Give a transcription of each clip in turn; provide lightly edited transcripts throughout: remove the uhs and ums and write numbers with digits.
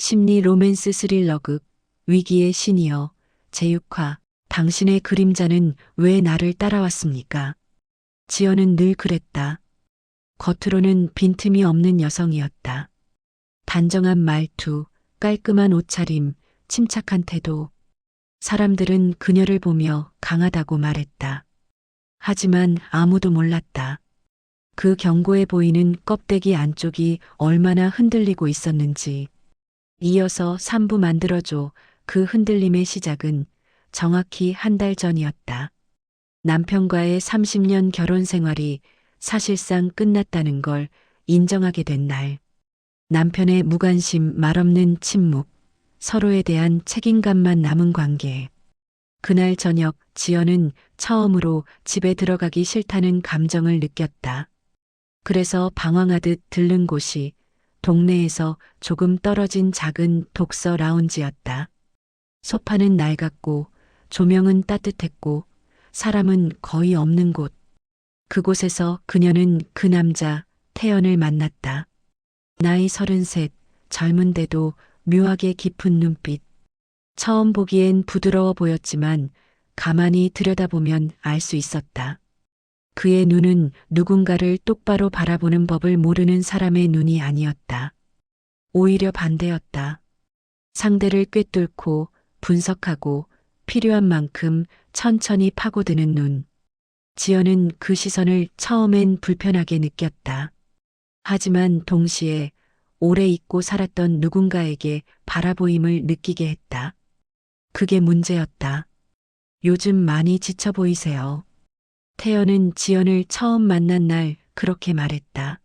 심리 로맨스 스릴러극 위기의 신이여 제6화. 당신의 그림자는 왜 나를 따라왔습니까? 지연은 늘 그랬다. 겉으로는 빈틈이 없는 여성이었다. 단정한 말투, 깔끔한 옷차림, 침착한 태도. 사람들은 그녀를 보며 강하다고 말했다. 하지만 아무도 몰랐다. 그 견고해 보이는 껍데기 안쪽이 얼마나 흔들리고 있었는지. 이어서 3부 만들어줘. 그 흔들림의 시작은 정확히 한 달 전이었다. 남편과의 30년 결혼 생활이 사실상 끝났다는 걸 인정하게 된 날. 남편의 무관심, 말없는 침묵, 서로에 대한 책임감만 남은 관계. 그날 저녁 지연은 처음으로 집에 들어가기 싫다는 감정을 느꼈다. 그래서 방황하듯 들른 곳이 동네에서 조금 떨어진 작은 독서 라운지였다. 소파는 낡았고 조명은 따뜻했고 사람은 거의 없는 곳. 그곳에서 그녀는 그 남자 태연을 만났다. 나이 33, 젊은데도 묘하게 깊은 눈빛. 처음 보기엔 부드러워 보였지만 가만히 들여다보면 알 수 있었다. 그의 눈은 누군가를 똑바로 바라보는 법을 모르는 사람의 눈이 아니었다. 오히려 반대였다. 상대를 꿰뚫고 분석하고 필요한 만큼 천천히 파고드는 눈. 지연은 그 시선을 처음엔 불편하게 느꼈다. 하지만 동시에 오래 잊고 살았던 누군가에게 바라보임을 느끼게 했다. 그게 문제였다. 요즘 많이 지쳐 보이세요. 태연은 지연을 처음 만난 날 그렇게 말했다.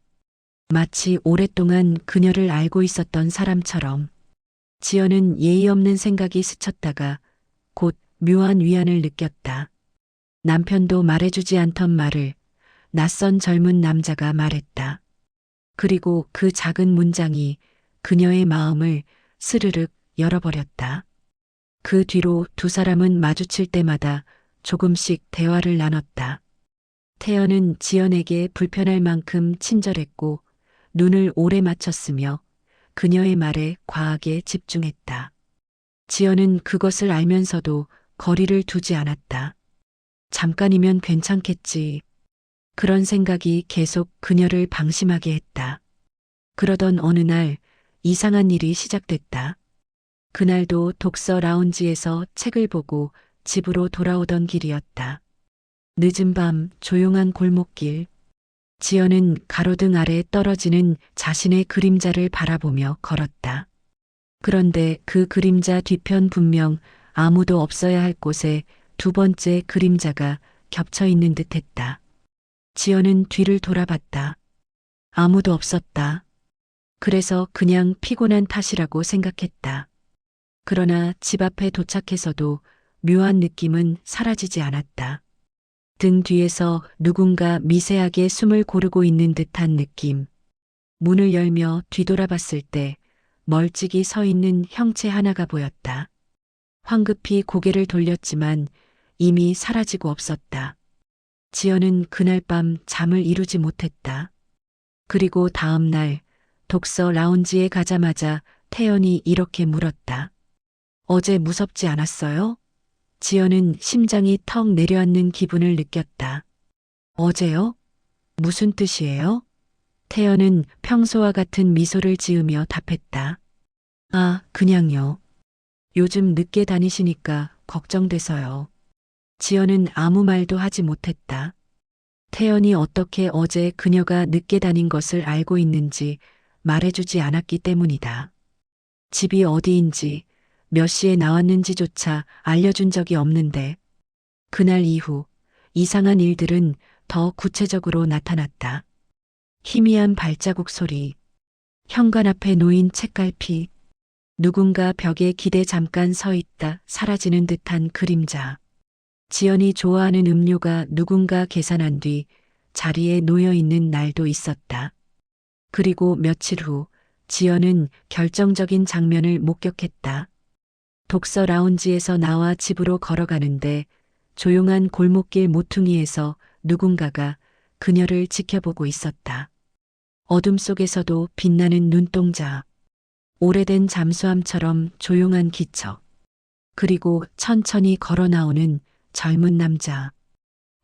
마치 오랫동안 그녀를 알고 있었던 사람처럼. 지연은 예의 없는 생각이 스쳤다가 곧 묘한 위안을 느꼈다. 남편도 말해주지 않던 말을 낯선 젊은 남자가 말했다. 그리고 그 작은 문장이 그녀의 마음을 스르륵 열어버렸다. 그 뒤로 두 사람은 마주칠 때마다 조금씩 대화를 나눴다. 태연은 지연에게 불편할 만큼 친절했고 눈을 오래 맞췄으며 그녀의 말에 과하게 집중했다. 지연은 그것을 알면서도 거리를 두지 않았다. 잠깐이면 괜찮겠지. 그런 생각이 계속 그녀를 방심하게 했다. 그러던 어느 날 이상한 일이 시작됐다. 그날도 독서 라운지에서 책을 보고 집으로 돌아오던 길이었다. 늦은 밤 조용한 골목길. 지연은 가로등 아래 떨어지는 자신의 그림자를 바라보며 걸었다. 그런데 그 그림자 뒤편 분명 아무도 없어야 할 곳에 두 번째 그림자가 겹쳐 있는 듯 했다. 지연은 뒤를 돌아봤다. 아무도 없었다. 그래서 그냥 피곤한 탓이라고 생각했다. 그러나 집 앞에 도착해서도 묘한 느낌은 사라지지 않았다. 등 뒤에서 누군가 미세하게 숨을 고르고 있는 듯한 느낌. 문을 열며 뒤돌아봤을 때 멀찍이 서 있는 형체 하나가 보였다. 황급히 고개를 돌렸지만 이미 사라지고 없었다. 지연은 그날 밤 잠을 이루지 못했다. 그리고 다음 날 독서 라운지에 가자마자 태연이 이렇게 물었다. 어제 무섭지 않았어요? 지연은 심장이 턱 내려앉는 기분을 느꼈다. 어제요? 무슨 뜻이에요? 태연은 평소와 같은 미소를 지으며 답했다. 아, 그냥요. 요즘 늦게 다니시니까 걱정돼서요. 지연은 아무 말도 하지 못했다. 태연이 어떻게 어제 그녀가 늦게 다닌 것을 알고 있는지 말해주지 않았기 때문이다. 집이 어디인지 몇 시에 나왔는지조차 알려준 적이 없는데 그날 이후 이상한 일들은 더 구체적으로 나타났다. 희미한 발자국 소리, 현관 앞에 놓인 책갈피, 누군가 벽에 기대 잠깐 서 있다 사라지는 듯한 그림자. 지연이 좋아하는 음료가 누군가 계산한 뒤 자리에 놓여 있는 날도 있었다. 그리고 며칠 후 지연은 결정적인 장면을 목격했다. 독서 라운지에서 나와 집으로 걸어가는데 조용한 골목길 모퉁이에서 누군가가 그녀를 지켜보고 있었다. 어둠 속에서도 빛나는 눈동자. 오래된 잠수함처럼 조용한 기척. 그리고 천천히 걸어 나오는 젊은 남자.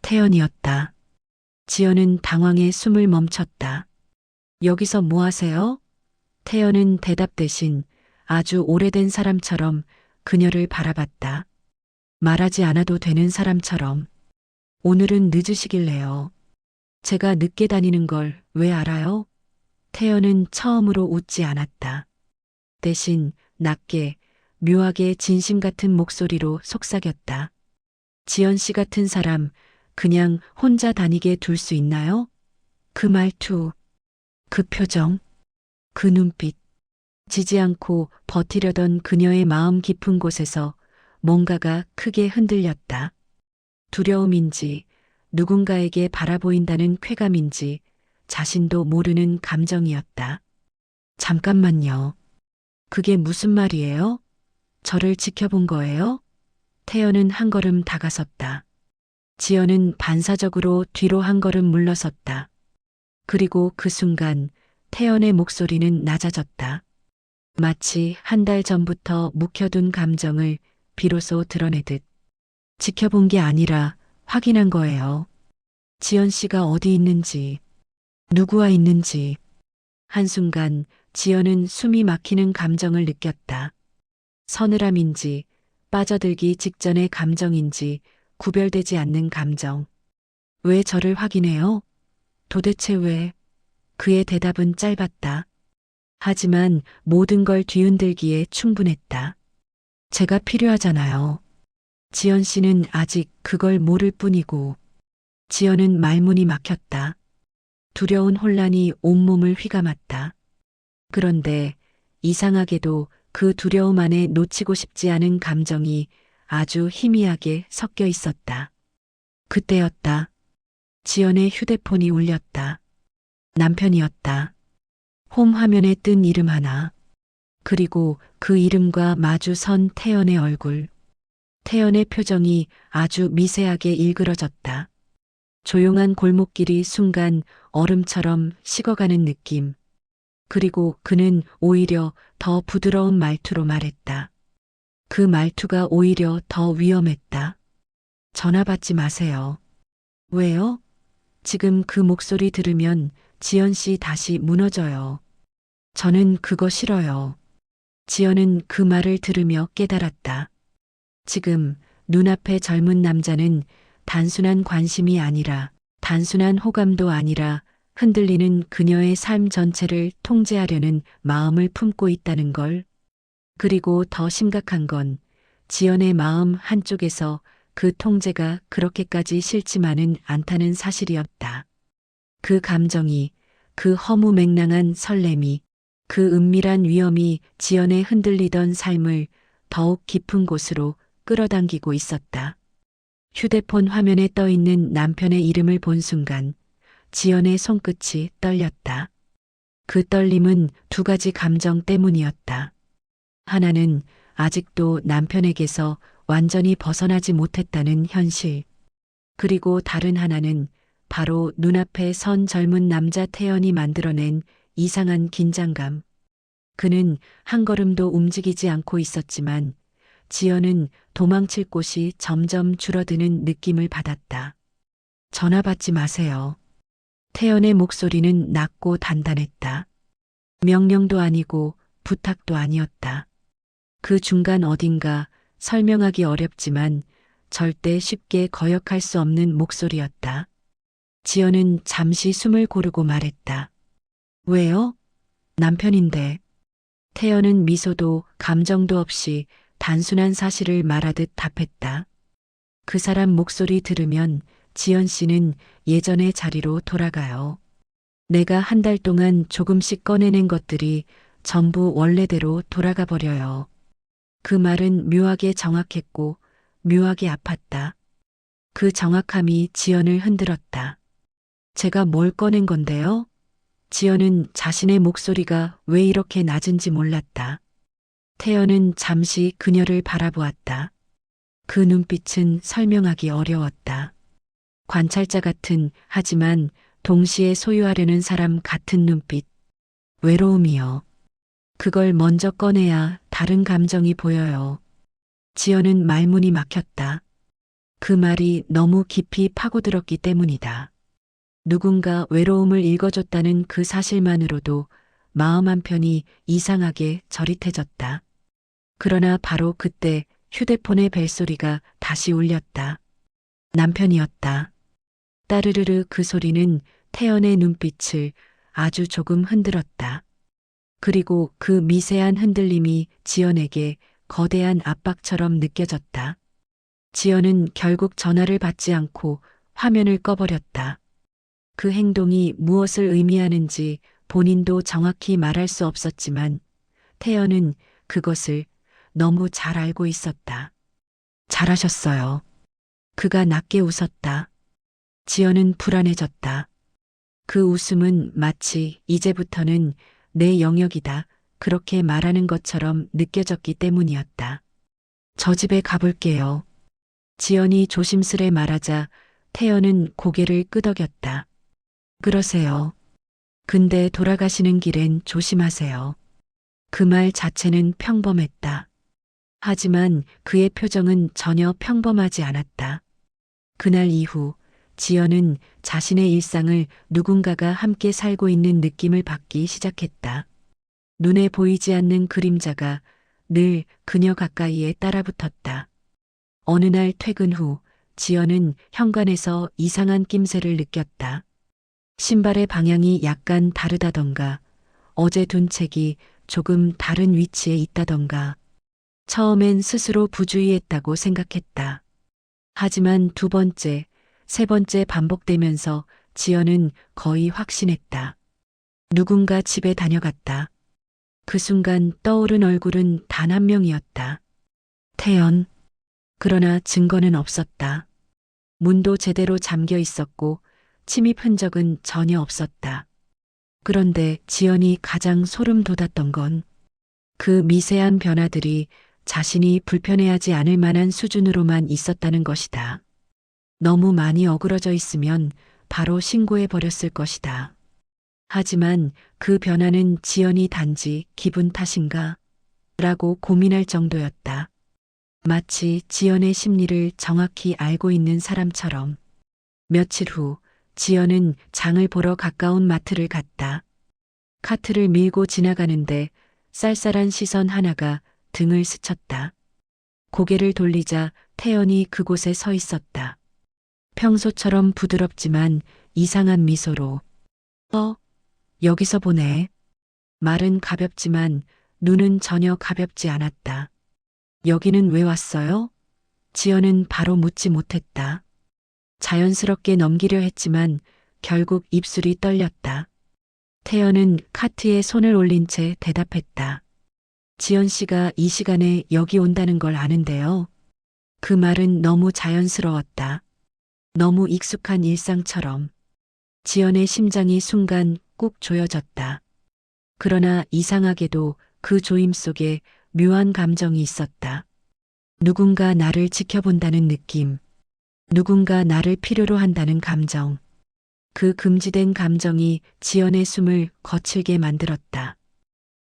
태연이었다. 지연은 당황해 숨을 멈췄다. 여기서 뭐 하세요? 태연은 대답 대신 아주 오래된 사람처럼 그녀를 바라봤다. 말하지 않아도 되는 사람처럼. 오늘은 늦으시길래요. 제가 늦게 다니는 걸 왜 알아요? 태연은 처음으로 웃지 않았다. 대신 낮게, 묘하게 진심 같은 목소리로 속삭였다. 지연 씨 같은 사람 그냥 혼자 다니게 둘 수 있나요? 그 말투, 그 표정, 그 눈빛. 지지 않고 버티려던 그녀의 마음 깊은 곳에서 뭔가가 크게 흔들렸다. 두려움인지, 누군가에게 바라보인다는 쾌감인지, 자신도 모르는 감정이었다. 잠깐만요. 그게 무슨 말이에요? 저를 지켜본 거예요? 태연은 한 걸음 다가섰다. 지연은 반사적으로 뒤로 한 걸음 물러섰다. 그리고 그 순간 태연의 목소리는 낮아졌다. 마치 한 달 전부터 묵혀둔 감정을 비로소 드러내듯. 지켜본 게 아니라 확인한 거예요. 지연 씨가 어디 있는지, 누구와 있는지. 한순간 지연은 숨이 막히는 감정을 느꼈다. 서늘함인지 빠져들기 직전의 감정인지 구별되지 않는 감정. 왜 저를 확인해요? 도대체 왜? 그의 대답은 짧았다. 하지만 모든 걸 뒤흔들기에 충분했다. 제가 필요하잖아요. 지연 씨는 아직 그걸 모를 뿐이고. 지연은 말문이 막혔다. 두려운 혼란이 온몸을 휘감았다. 그런데 이상하게도 그 두려움 안에 놓치고 싶지 않은 감정이 아주 희미하게 섞여 있었다. 그때였다. 지연의 휴대폰이 울렸다. 남편이었다. 홈 화면에 뜬 이름 하나. 그리고 그 이름과 마주 선 태연의 얼굴. 태연의 표정이 아주 미세하게 일그러졌다. 조용한 골목길이 순간 얼음처럼 식어가는 느낌. 그리고 그는 오히려 더 부드러운 말투로 말했다. 그 말투가 오히려 더 위험했다. 전화 받지 마세요. 왜요? 지금 그 목소리 들으면 지연 씨 다시 무너져요. 저는 그거 싫어요. 지연은 그 말을 들으며 깨달았다. 지금 눈앞의 젊은 남자는 단순한 관심이 아니라, 단순한 호감도 아니라 흔들리는 그녀의 삶 전체를 통제하려는 마음을 품고 있다는 걸. 그리고 더 심각한 건 지연의 마음 한쪽에서 그 통제가 그렇게까지 싫지만은 않다는 사실이었다. 그 감정이, 그 허무맹랑한 설렘이, 그 은밀한 위험이 지연의 흔들리던 삶을 더욱 깊은 곳으로 끌어당기고 있었다. 휴대폰 화면에 떠 있는 남편의 이름을 본 순간 지연의 손끝이 떨렸다. 그 떨림은 두 가지 감정 때문이었다. 하나는 아직도 남편에게서 완전히 벗어나지 못했다는 현실. 그리고 다른 하나는 바로 눈앞에 선 젊은 남자 태연이 만들어낸 이상한 긴장감. 그는 한 걸음도 움직이지 않고 있었지만 지연은 도망칠 곳이 점점 줄어드는 느낌을 받았다. 전화 받지 마세요. 태연의 목소리는 낮고 단단했다. 명령도 아니고 부탁도 아니었다. 그 중간 어딘가 설명하기 어렵지만 절대 쉽게 거역할 수 없는 목소리였다. 지연은 잠시 숨을 고르고 말했다. 왜요? 남편인데. 태연은 미소도 감정도 없이 단순한 사실을 말하듯 답했다. 그 사람 목소리 들으면 지연 씨는 예전의 자리로 돌아가요. 내가 한 달 동안 조금씩 꺼내낸 것들이 전부 원래대로 돌아가 버려요. 그 말은 묘하게 정확했고 묘하게 아팠다. 그 정확함이 지연을 흔들었다. 제가 뭘 꺼낸 건데요? 지연은 자신의 목소리가 왜 이렇게 낮은지 몰랐다. 태연은 잠시 그녀를 바라보았다. 그 눈빛은 설명하기 어려웠다. 관찰자 같은, 하지만 동시에 소유하려는 사람 같은 눈빛. 외로움이요. 그걸 먼저 꺼내야 다른 감정이 보여요. 지연은 말문이 막혔다. 그 말이 너무 깊이 파고들었기 때문이다. 누군가 외로움을 읽어줬다는 그 사실만으로도 마음 한편이 이상하게 저릿해졌다. 그러나 바로 그때 휴대폰의 벨소리가 다시 울렸다. 남편이었다. 따르르르 그 소리는 태연의 눈빛을 아주 조금 흔들었다. 그리고 그 미세한 흔들림이 지연에게 거대한 압박처럼 느껴졌다. 지연은 결국 전화를 받지 않고 화면을 꺼버렸다. 그 행동이 무엇을 의미하는지 본인도 정확히 말할 수 없었지만 태연은 그것을 너무 잘 알고 있었다. 잘하셨어요. 그가 낮게 웃었다. 지연은 불안해졌다. 그 웃음은 마치 이제부터는 내 영역이다. 그렇게 말하는 것처럼 느껴졌기 때문이었다. 저 집에 가볼게요. 지연이 조심스레 말하자 태연은 고개를 끄덕였다. 그러세요. 근데 돌아가시는 길엔 조심하세요. 그 말 자체는 평범했다. 하지만 그의 표정은 전혀 평범하지 않았다. 그날 이후 지연은 자신의 일상을 누군가가 함께 살고 있는 느낌을 받기 시작했다. 눈에 보이지 않는 그림자가 늘 그녀 가까이에 따라붙었다. 어느 날 퇴근 후 지연은 현관에서 이상한 낌새를 느꼈다. 신발의 방향이 약간 다르다던가, 어제 둔 책이 조금 다른 위치에 있다던가. 처음엔 스스로 부주의했다고 생각했다. 하지만 두 번째, 세 번째 반복되면서 지연은 거의 확신했다. 누군가 집에 다녀갔다. 그 순간 떠오른 얼굴은 단 한 명이었다. 태연. 그러나 증거는 없었다. 문도 제대로 잠겨 있었고 침입 흔적은 전혀 없었다. 그런데 지연이 가장 소름 돋았던 건 그 미세한 변화들이 자신이 불편해하지 않을 만한 수준으로만 있었다는 것이다. 너무 많이 어그러져 있으면 바로 신고해 버렸을 것이다. 하지만 그 변화는 지연이 단지 기분 탓인가? 라고 고민할 정도였다. 마치 지연의 심리를 정확히 알고 있는 사람처럼. 며칠 후 지연은 장을 보러 가까운 마트를 갔다. 카트를 밀고 지나가는데 쌀쌀한 시선 하나가 등을 스쳤다. 고개를 돌리자 태연이 그곳에 서 있었다. 평소처럼 부드럽지만 이상한 미소로. 여기서 보네. 말은 가볍지만 눈은 전혀 가볍지 않았다. 여기는 왜 왔어요? 지연은 바로 묻지 못했다. 자연스럽게 넘기려 했지만 결국 입술이 떨렸다. 태연은 카트에 손을 올린 채 대답했다. 지연 씨가 이 시간에 여기 온다는 걸 아는데요. 그 말은 너무 자연스러웠다. 너무 익숙한 일상처럼. 지연의 심장이 순간 꾹 조여졌다. 그러나 이상하게도 그 조임 속에 묘한 감정이 있었다. 누군가 나를 지켜본다는 느낌. 누군가 나를 필요로 한다는 감정. 그 금지된 감정이 지연의 숨을 거칠게 만들었다.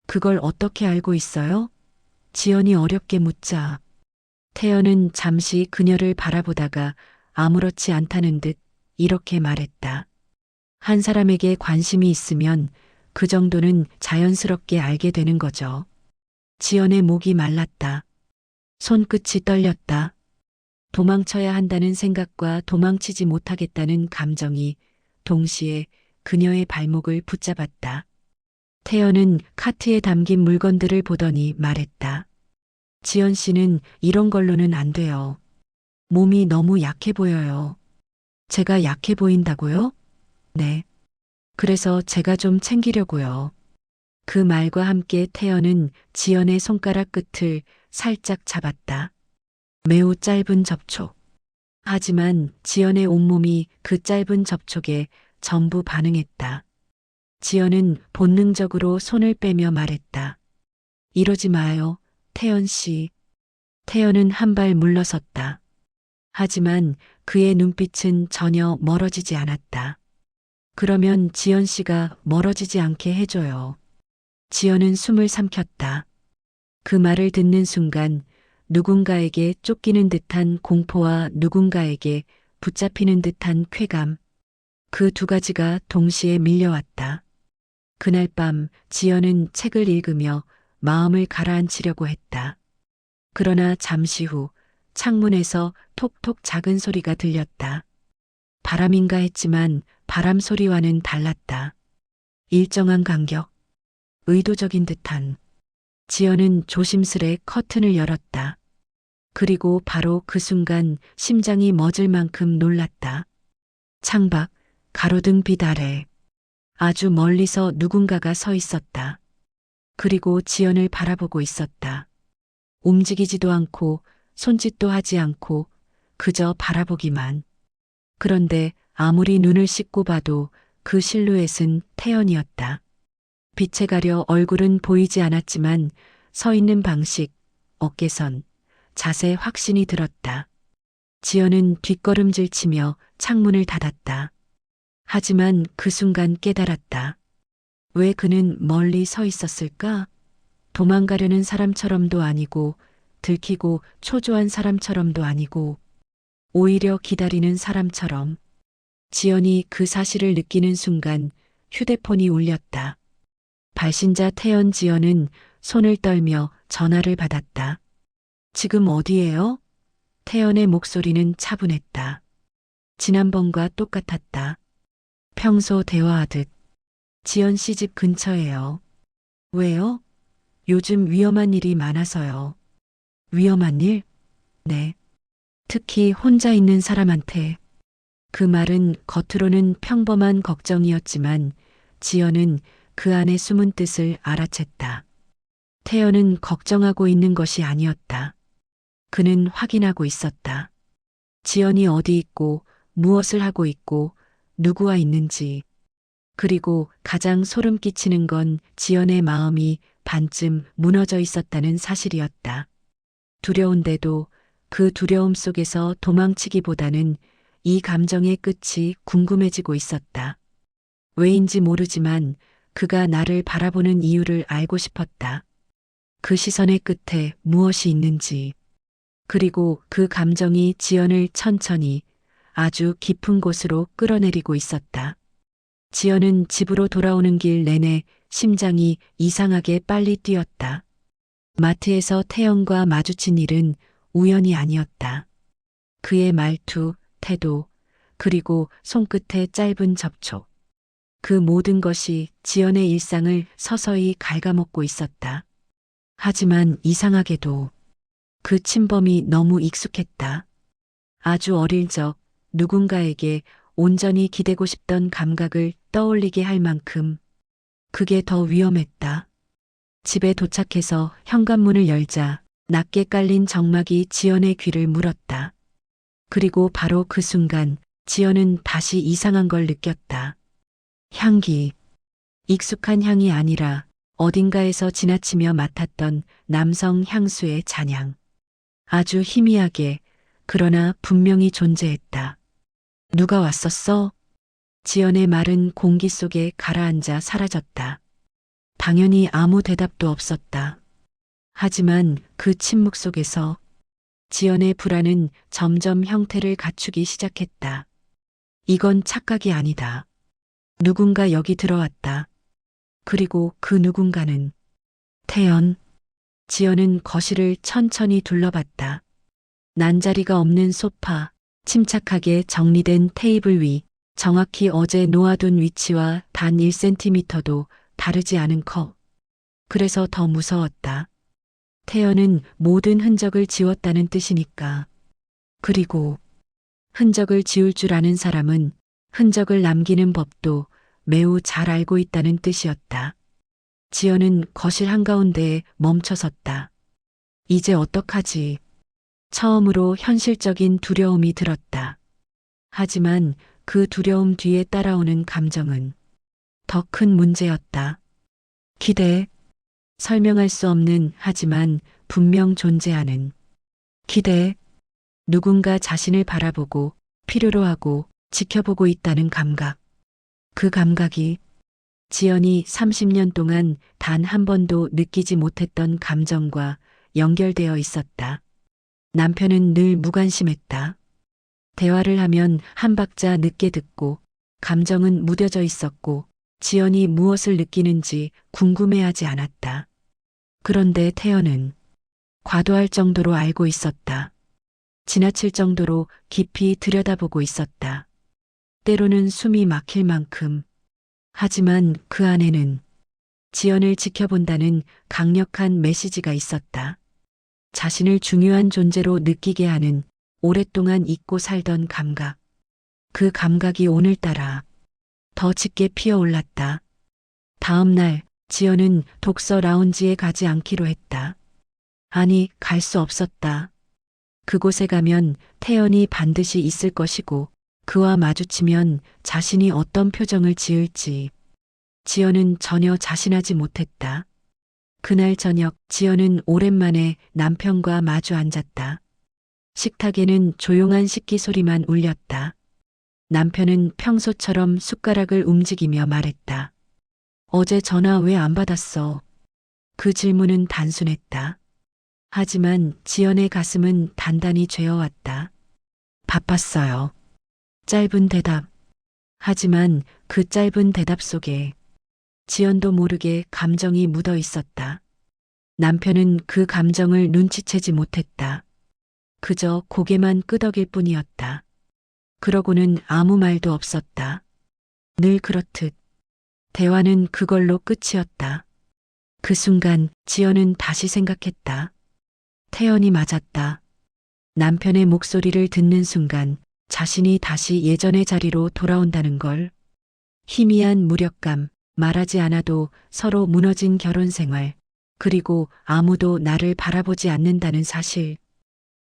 그걸 어떻게 알고 있어요? 지연이 어렵게 묻자. 태연은 잠시 그녀를 바라보다가 아무렇지 않다는 듯 이렇게 말했다. 한 사람에게 관심이 있으면 그 정도는 자연스럽게 알게 되는 거죠. 지연의 목이 말랐다. 손끝이 떨렸다. 도망쳐야 한다는 생각과 도망치지 못하겠다는 감정이 동시에 그녀의 발목을 붙잡았다. 태연은 카트에 담긴 물건들을 보더니 말했다. 지연 씨는 이런 걸로는 안 돼요. 몸이 너무 약해 보여요. 제가 약해 보인다고요? 네. 그래서 제가 좀 챙기려고요. 그 말과 함께 태연은 지연의 손가락 끝을 살짝 잡았다. 매우 짧은 접촉. 하지만 지연의 온몸이 그 짧은 접촉에 전부 반응했다. 지연은 본능적으로 손을 빼며 말했다. 이러지 마요, 태연 씨. 태연은 한 발 물러섰다. 하지만 그의 눈빛은 전혀 멀어지지 않았다. 그러면 지연 씨가 멀어지지 않게 해줘요. 지연은 숨을 삼켰다. 그 말을 듣는 순간 누군가에게 쫓기는 듯한 공포와 누군가에게 붙잡히는 듯한 쾌감, 그 두 가지가 동시에 밀려왔다. 그날 밤 지연은 책을 읽으며 마음을 가라앉히려고 했다. 그러나 잠시 후 창문에서 톡톡 작은 소리가 들렸다. 바람인가 했지만 바람 소리와는 달랐다. 일정한 간격, 의도적인 듯한. 지연은 조심스레 커튼을 열었다. 그리고 바로 그 순간 심장이 멎을 만큼 놀랐다. 창밖, 가로등 빛 아래 아주 멀리서 누군가가 서 있었다. 그리고 지연을 바라보고 있었다. 움직이지도 않고 손짓도 하지 않고 그저 바라보기만. 그런데 아무리 눈을 씻고 봐도 그 실루엣은 태연이었다. 빛에 가려 얼굴은 보이지 않았지만 서 있는 방식, 어깨선, 자세 확신이 들었다. 지연은 뒷걸음질 치며 창문을 닫았다. 하지만 그 순간 깨달았다. 왜 그는 멀리 서 있었을까? 도망가려는 사람처럼도 아니고 들키고 초조한 사람처럼도 아니고 오히려 기다리는 사람처럼. 지연이 그 사실을 느끼는 순간 휴대폰이 울렸다. 발신자 태연. 지연은 손을 떨며 전화를 받았다. 지금 어디예요? 태연의 목소리는 차분했다. 지난번과 똑같았다. 평소 대화하듯. 지연 씨 집 근처예요. 왜요? 요즘 위험한 일이 많아서요. 위험한 일? 네. 특히 혼자 있는 사람한테. 그 말은 겉으로는 평범한 걱정이었지만 지연은 그 안에 숨은 뜻을 알아챘다. 태연은 걱정하고 있는 것이 아니었다. 그는 확인하고 있었다. 지연이 어디 있고 무엇을 하고 있고 누구와 있는지. 그리고 가장 소름 끼치는 건 지연의 마음이 반쯤 무너져 있었다는 사실이었다. 두려운데도 그 두려움 속에서 도망치기보다는 이 감정의 끝이 궁금해지고 있었다. 왜인지 모르지만 그가 나를 바라보는 이유를 알고 싶었다. 그 시선의 끝에 무엇이 있는지. 그리고 그 감정이 지연을 천천히 아주 깊은 곳으로 끌어내리고 있었다. 지연은 집으로 돌아오는 길 내내 심장이 이상하게 빨리 뛰었다. 마트에서 태연과 마주친 일은 우연이 아니었다. 그의 말투, 태도, 그리고 손끝의 짧은 접촉. 그 모든 것이 지연의 일상을 서서히 갉아먹고 있었다. 하지만 이상하게도 그 침범이 너무 익숙했다. 아주 어릴 적 누군가에게 온전히 기대고 싶던 감각을 떠올리게 할 만큼 그게 더 위험했다. 집에 도착해서 현관문을 열자 낮게 깔린 정막이 지연의 귀를 물었다. 그리고 바로 그 순간 지연은 다시 이상한 걸 느꼈다. 향기. 익숙한 향이 아니라 어딘가에서 지나치며 맡았던 남성 향수의 잔향. 아주 희미하게, 그러나 분명히 존재했다. 누가 왔었어? 지연의 말은 공기 속에 가라앉아 사라졌다. 당연히 아무 대답도 없었다. 하지만 그 침묵 속에서 지연의 불안은 점점 형태를 갖추기 시작했다. 이건 착각이 아니다. 누군가 여기 들어왔다. 그리고 그 누군가는 태연. 지연은 거실을 천천히 둘러봤다. 난자리가 없는 소파, 침착하게 정리된 테이블 위, 정확히 어제 놓아둔 위치와 단 1cm도 다르지 않은 컵. 그래서 더 무서웠다. 태연은 모든 흔적을 지웠다는 뜻이니까. 그리고 흔적을 지울 줄 아는 사람은 흔적을 남기는 법도 매우 잘 알고 있다는 뜻이었다. 지연은 거실 한가운데에 멈춰섰다. 이제 어떡하지? 처음으로 현실적인 두려움이 들었다. 하지만 그 두려움 뒤에 따라오는 감정은 더 큰 문제였다. 기대. 설명할 수 없는 하지만 분명 존재하는 기대. 누군가 자신을 바라보고 필요로 하고 지켜보고 있다는 감각. 그 감각이 지연이 30년 동안 단 한 번도 느끼지 못했던 감정과 연결되어 있었다. 남편은 늘 무관심했다. 대화를 하면 한 박자 늦게 듣고 감정은 무뎌져 있었고 지연이 무엇을 느끼는지 궁금해하지 않았다. 그런데 태연은 과도할 정도로 알고 있었다. 지나칠 정도로 깊이 들여다보고 있었다. 때로는 숨이 막힐 만큼. 하지만 그 안에는 지연을 지켜본다는 강력한 메시지가 있었다. 자신을 중요한 존재로 느끼게 하는 오랫동안 잊고 살던 감각. 그 감각이 오늘따라 더 짙게 피어올랐다. 다음 날 지연은 독서 라운지에 가지 않기로 했다. 아니, 갈 수 없었다. 그곳에 가면 태연이 반드시 있을 것이고 그와 마주치면 자신이 어떤 표정을 지을지 지연은 전혀 자신하지 못했다. 그날 저녁 지연은 오랜만에 남편과 마주 앉았다. 식탁에는 조용한 식기 소리만 울렸다. 남편은 평소처럼 숟가락을 움직이며 말했다. 어제 전화 왜 안 받았어? 그 질문은 단순했다. 하지만 지연의 가슴은 단단히 죄어왔다. 바빴어요. 짧은 대답. 하지만 그 짧은 대답 속에 지연도 모르게 감정이 묻어 있었다. 남편은 그 감정을 눈치채지 못했다. 그저 고개만 끄덕일 뿐이었다. 그러고는 아무 말도 없었다. 늘 그렇듯 대화는 그걸로 끝이었다. 그 순간 지연은 다시 생각했다. 태연이 맞았다. 남편의 목소리를 듣는 순간 자신이 다시 예전의 자리로 돌아온다는 걸. 희미한 무력감, 말하지 않아도 서로 무너진 결혼 생활, 그리고 아무도 나를 바라보지 않는다는 사실.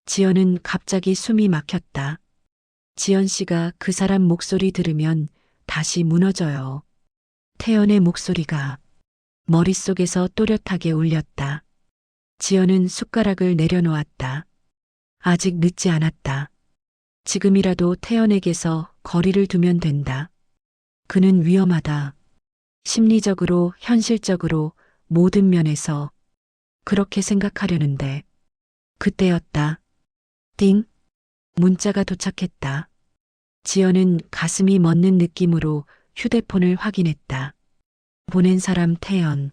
지연은 갑자기 숨이 막혔다. 지연 씨가 그 사람 목소리 들으면 다시 무너져요. 태연의 목소리가 머릿속에서 또렷하게 울렸다. 지연은 숟가락을 내려놓았다. 아직 늦지 않았다. 지금이라도 태연에게서 거리를 두면 된다. 그는 위험하다. 심리적으로, 현실적으로, 모든 면에서 그렇게 생각하려는데. 그때였다. 띵. 문자가 도착했다. 지연은 가슴이 멎는 느낌으로 휴대폰을 확인했다. 보낸 사람 태연.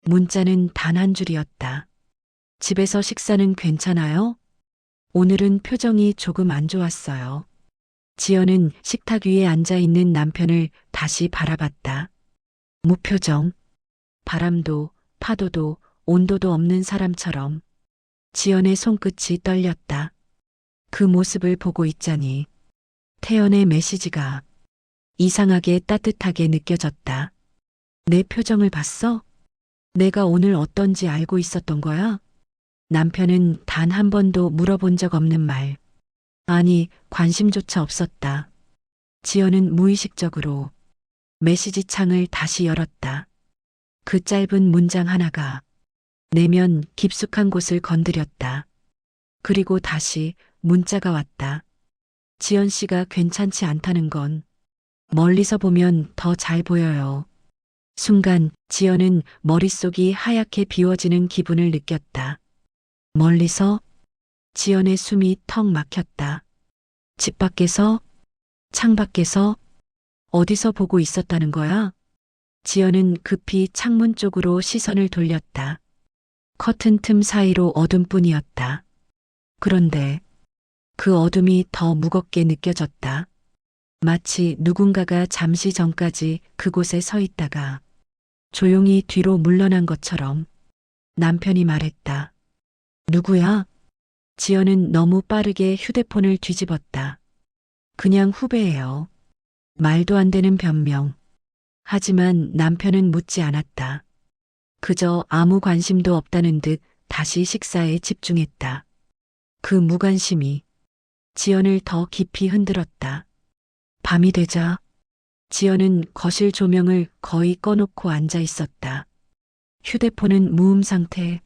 문자는 단 한 줄이었다. 집에서 식사는 괜찮아요? 오늘은 표정이 조금 안 좋았어요. 지연은 식탁 위에 앉아 있는 남편을 다시 바라봤다. 무표정. 바람도, 파도도, 온도도 없는 사람처럼. 지연의 손끝이 떨렸다. 그 모습을 보고 있자니 태연의 메시지가 이상하게 따뜻하게 느껴졌다. 내 표정을 봤어? 내가 오늘 어떤지 알고 있었던 거야? 남편은 단 한 번도 물어본 적 없는 말. 아니, 관심조차 없었다. 지연은 무의식적으로 메시지 창을 다시 열었다. 그 짧은 문장 하나가 내면 깊숙한 곳을 건드렸다. 그리고 다시 문자가 왔다. 지연 씨가 괜찮지 않다는 건 멀리서 보면 더 잘 보여요. 순간 지연은 머릿속이 하얗게 비워지는 기분을 느꼈다. 멀리서? 지연의 숨이 턱 막혔다. 집 밖에서? 창 밖에서? 어디서 보고 있었다는 거야? 지연은 급히 창문 쪽으로 시선을 돌렸다. 커튼 틈 사이로 어둠뿐이었다. 그런데 그 어둠이 더 무겁게 느껴졌다. 마치 누군가가 잠시 전까지 그곳에 서 있다가 조용히 뒤로 물러난 것처럼. 남편이 말했다. 누구야? 지연은 너무 빠르게 휴대폰을 뒤집었다. 그냥 후배예요. 말도 안 되는 변명. 하지만 남편은 묻지 않았다. 그저 아무 관심도 없다는 듯 다시 식사에 집중했다. 그 무관심이 지연을 더 깊이 흔들었다. 밤이 되자 지연은 거실 조명을 거의 꺼놓고 앉아 있었다. 휴대폰은 무음 상태.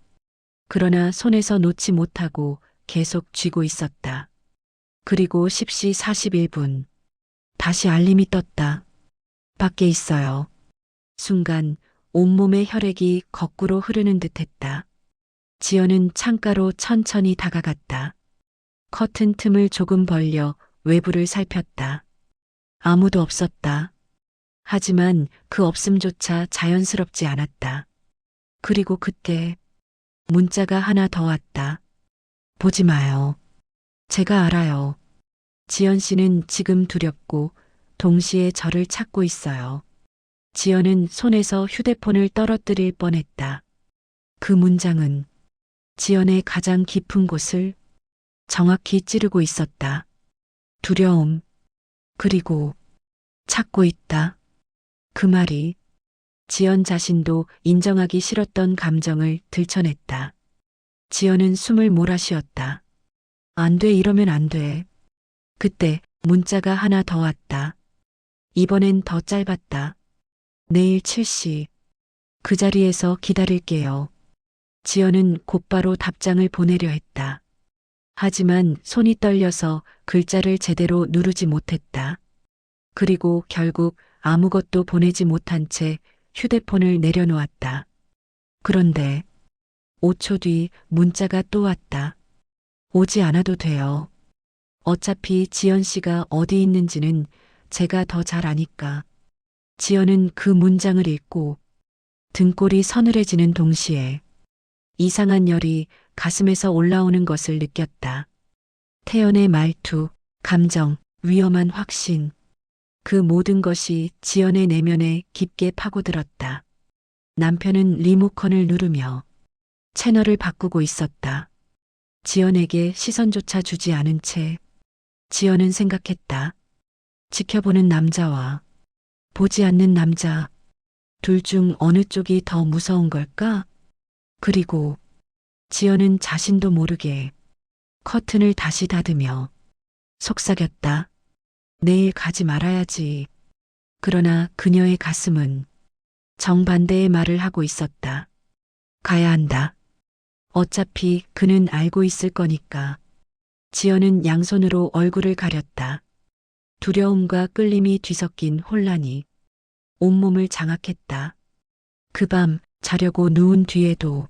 그러나 손에서 놓지 못하고 계속 쥐고 있었다. 그리고 10시 41분. 다시 알림이 떴다. 밖에 있어요. 순간 온몸의 혈액이 거꾸로 흐르는 듯했다. 지연은 창가로 천천히 다가갔다. 커튼 틈을 조금 벌려 외부를 살폈다. 아무도 없었다. 하지만 그 없음조차 자연스럽지 않았다. 그리고 그때 문자가 하나 더 왔다. 보지 마요. 제가 알아요. 지연 씨는 지금 두렵고 동시에 저를 찾고 있어요. 지연은 손에서 휴대폰을 떨어뜨릴 뻔했다. 그 문장은 지연의 가장 깊은 곳을 정확히 찌르고 있었다. 두려움, 그리고 찾고 있다. 그 말이 지연 자신도 인정하기 싫었던 감정을 들춰냈다. 지연은 숨을 몰아쉬었다. 안 돼, 이러면 안 돼. 그때 문자가 하나 더 왔다. 이번엔 더 짧았다. 내일 7시. 그 자리에서 기다릴게요. 지연은 곧바로 답장을 보내려 했다. 하지만 손이 떨려서 글자를 제대로 누르지 못했다. 그리고 결국 아무것도 보내지 못한 채 휴대폰을 내려놓았다. 그런데 5초 뒤 문자가 또 왔다. 오지 않아도 돼요. 어차피 지연 씨가 어디 있는지는 제가 더 잘 아니까. 지연은 그 문장을 읽고 등골이 서늘해지는 동시에 이상한 열이 가슴에서 올라오는 것을 느꼈다. 태연의 말투, 감정, 위험한 확신. 그 모든 것이 지연의 내면에 깊게 파고들었다. 남편은 리모컨을 누르며 채널을 바꾸고 있었다. 지연에게 시선조차 주지 않은 채 지연은 생각했다. 지켜보는 남자와 보지 않는 남자, 둘 중 어느 쪽이 더 무서운 걸까? 그리고 지연은 자신도 모르게 커튼을 다시 닫으며 속삭였다. 내일 가지 말아야지. 그러나 그녀의 가슴은 정반대의 말을 하고 있었다. 가야 한다. 어차피 그는 알고 있을 거니까. 지연은 양손으로 얼굴을 가렸다. 두려움과 끌림이 뒤섞인 혼란이 온몸을 장악했다. 그 밤 자려고 누운 뒤에도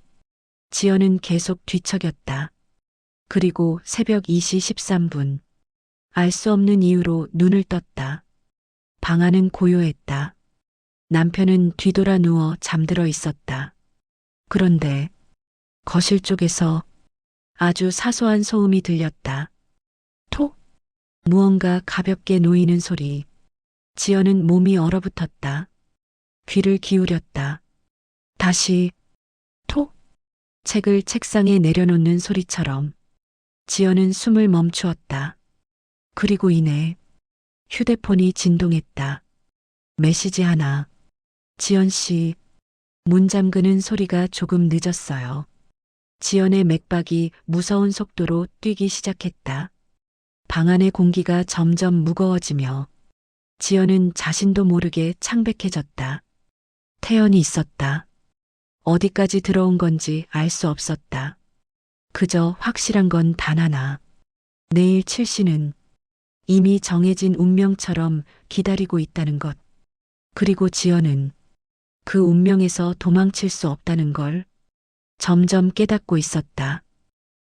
지연은 계속 뒤척였다. 그리고 새벽 2시 13분. 알 수 없는 이유로 눈을 떴다. 방 안은 고요했다. 남편은 뒤돌아 누워 잠들어 있었다. 그런데 거실 쪽에서 아주 사소한 소음이 들렸다. 톡! 무언가 가볍게 놓이는 소리. 지연은 몸이 얼어붙었다. 귀를 기울였다. 다시 톡! 책을 책상에 내려놓는 소리처럼 지연은 숨을 멈추었다. 그리고 이내 휴대폰이 진동했다. 메시지 하나. 지연 씨, 문 잠그는 소리가 조금 늦었어요. 지연의 맥박이 무서운 속도로 뛰기 시작했다. 방 안의 공기가 점점 무거워지며 지연은 자신도 모르게 창백해졌다. 태연이 있었다. 어디까지 들어온 건지 알 수 없었다. 그저 확실한 건 단 하나. 내일 7시는 이미 정해진 운명처럼 기다리고 있다는 것. 그리고 지연은 그 운명에서 도망칠 수 없다는 걸 점점 깨닫고 있었다.